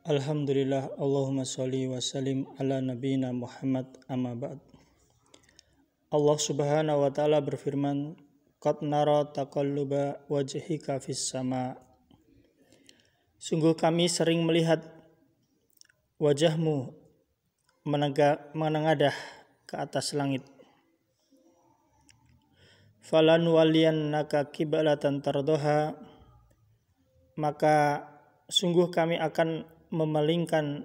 Alhamdulillah, Allahumma sholli wa sallim ala nabiyina Muhammad amma ba'd. Allah subhanahu wa ta'ala berfirman, Qad nara taqalluba wajhika fis sama. Sungguh kami sering melihat wajahmu menengadah ke atas langit. Falan waliyannaka qiblatan tardoha, maka sungguh kami akan memalingkan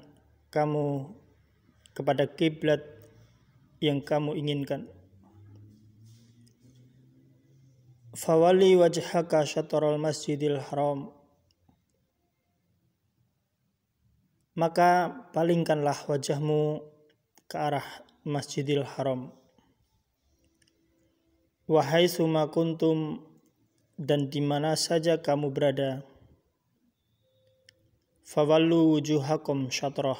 kamu kepada kiblat yang kamu inginkan. Fawali wajhaka syatral masjidil haram, maka palingkanlah wajahmu ke arah Masjidil Haram. Wahai suma kuntum, dan di mana saja kamu berada. Fawallu wujuhakum syatrah,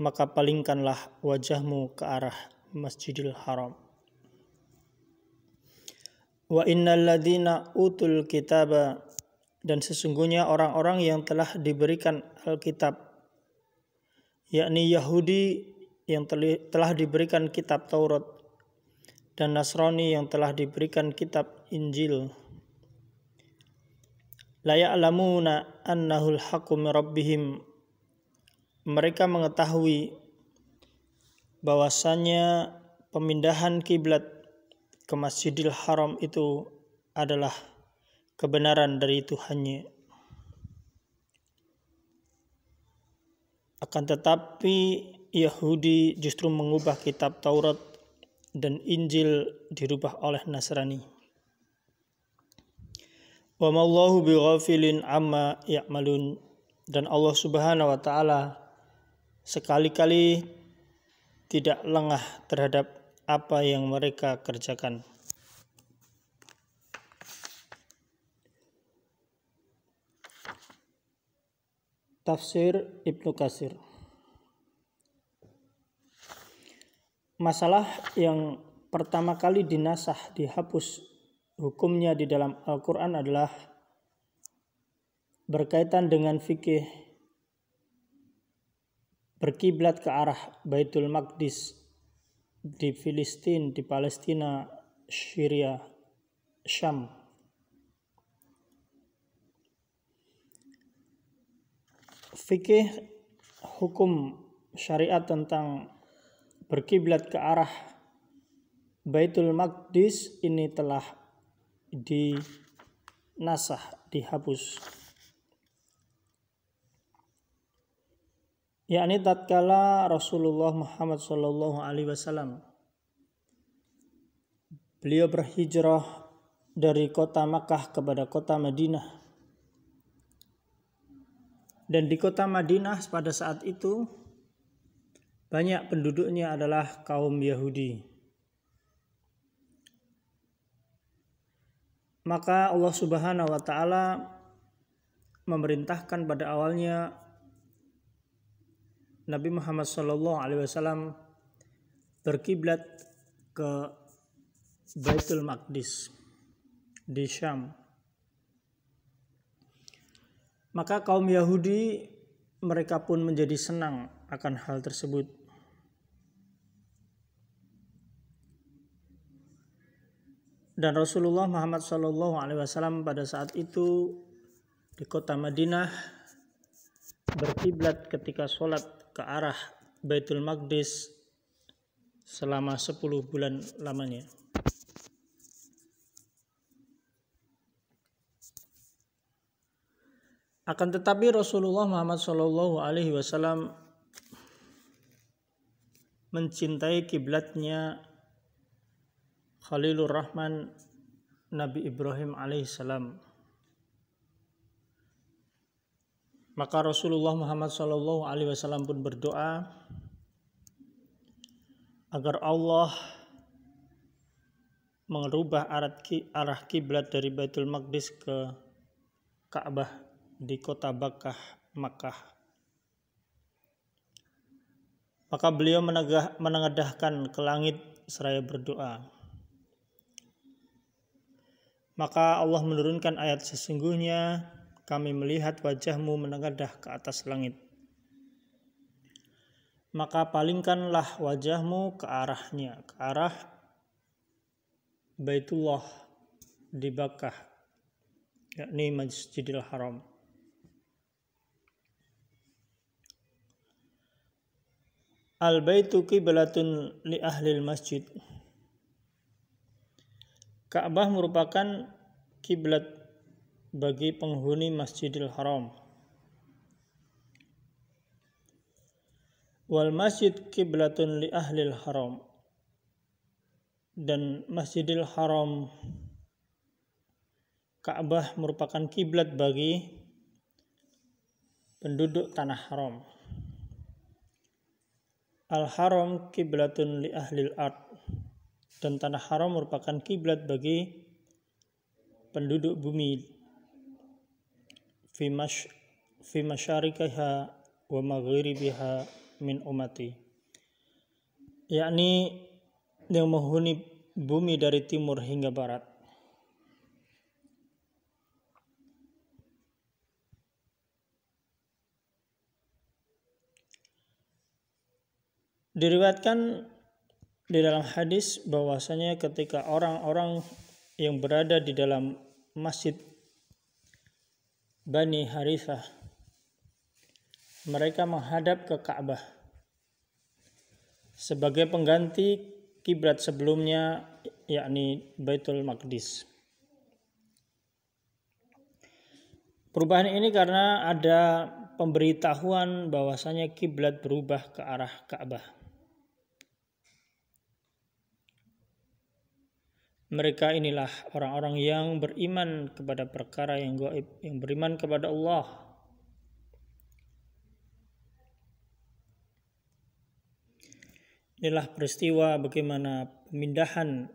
maka palingkanlah wajahmu ke arah Masjidil Haram. Wa innal ladzina utul kitaba, dan sesungguhnya orang-orang yang telah diberikan Alkitab, yakni Yahudi yang telah diberikan kitab Taurat, dan Nasrani yang telah diberikan kitab Injil, la ya'lamuna annahul haqqu min rabbihim, mereka mengetahui bahwasannya pemindahan kiblat ke Masjidil Haram itu adalah kebenaran dari Tuhannya. Akan tetapi Yahudi justru mengubah kitab Taurat dan Injil dirubah oleh Nasrani. Wa mallahu bighafilin amma ya'malun, dan Allah Subhanahu wa taala sekali-kali tidak lengah terhadap apa yang mereka kerjakan. Tafsir Ibnu Katsir. Masalah yang pertama kali dinasah, dihapus hukumnya di dalam Al-Quran adalah berkaitan dengan fikih berkiblat ke arah Baitul Maqdis di Filistin, di Palestina, Syria, Syam. Fikih hukum syariat tentang berkiblat ke arah Baitul Maqdis ini telah dinasah, dihapus. Yakni tatkala Rasulullah Muhammad SAW beliau berhijrah dari kota Makkah kepada kota Madinah. Dan di kota Madinah pada saat itu banyak penduduknya adalah kaum Yahudi. Maka Allah Subhanahu wa taala memerintahkan pada awalnya Nabi Muhammad SAW berkiblat ke Baitul Maqdis di Syam. Maka kaum Yahudi mereka pun menjadi senang akan hal tersebut. Dan Rasulullah Muhammad SAW pada saat itu di kota Madinah berkiblat ketika sholat ke arah Baitul Maqdis selama 10 bulan lamanya. Akan tetapi Rasulullah Muhammad SAW mencintai kiblatnya Khalilur Rahman Nabi Ibrahim alaihissalam. Maka Rasulullah Muhammad SAW pun berdoa agar Allah merubah arah kiblat dari Baitul Maqdis ke Ka'bah di kota Makkah. Maka beliau menengadahkan ke langit seraya berdoa. Maka Allah menurunkan ayat, sesungguhnya kami melihat wajahmu menengadah ke atas langit. Maka palingkanlah wajahmu ke arahnya, ke arah Baitullah di Bakkah, yakni Masjidil Haram. Al-baitu qiblatun li ahlil masjid. Ka'bah merupakan kiblat bagi penghuni Masjidil Haram. Wal masjid qiblatun li ahlil haram. Dan Masjidil Haram, Ka'bah merupakan kiblat bagi penduduk tanah haram. Al-haram qiblatun li ahlil ard. Dan tanah haram merupakan kiblat bagi penduduk bumi. Fi masyarikiha wa maghribiha min umati, yakni yang menghuni bumi dari timur hingga barat. Diriwayatkan di dalam hadis bahwasanya ketika orang-orang yang berada di dalam masjid Bani Harithah, mereka menghadap ke Ka'bah sebagai pengganti kiblat sebelumnya, yakni Baitul Maqdis. Perubahan ini karena ada pemberitahuan bahwasanya kiblat berubah ke arah Ka'bah. Mereka inilah orang-orang yang beriman kepada perkara yang gaib, yang beriman kepada Allah. Inilah peristiwa bagaimana pemindahan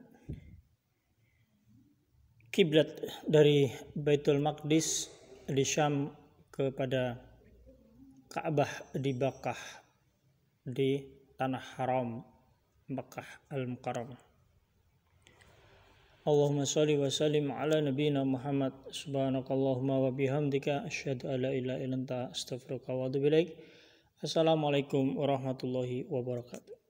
kiblat dari Baitul Maqdis di Syam kepada Ka'bah di Bakkah, di tanah haram Bakkah Al-Mukarramah. Allahumma sholli wa sallim ala nabiyyina Muhammad. Subhanakallahumma wa bihamdika asyhadu an la ilaha illa anta astaghfiruka wa atubu ilaik. Assalamualaikum warahmatullahi wabarakatuh.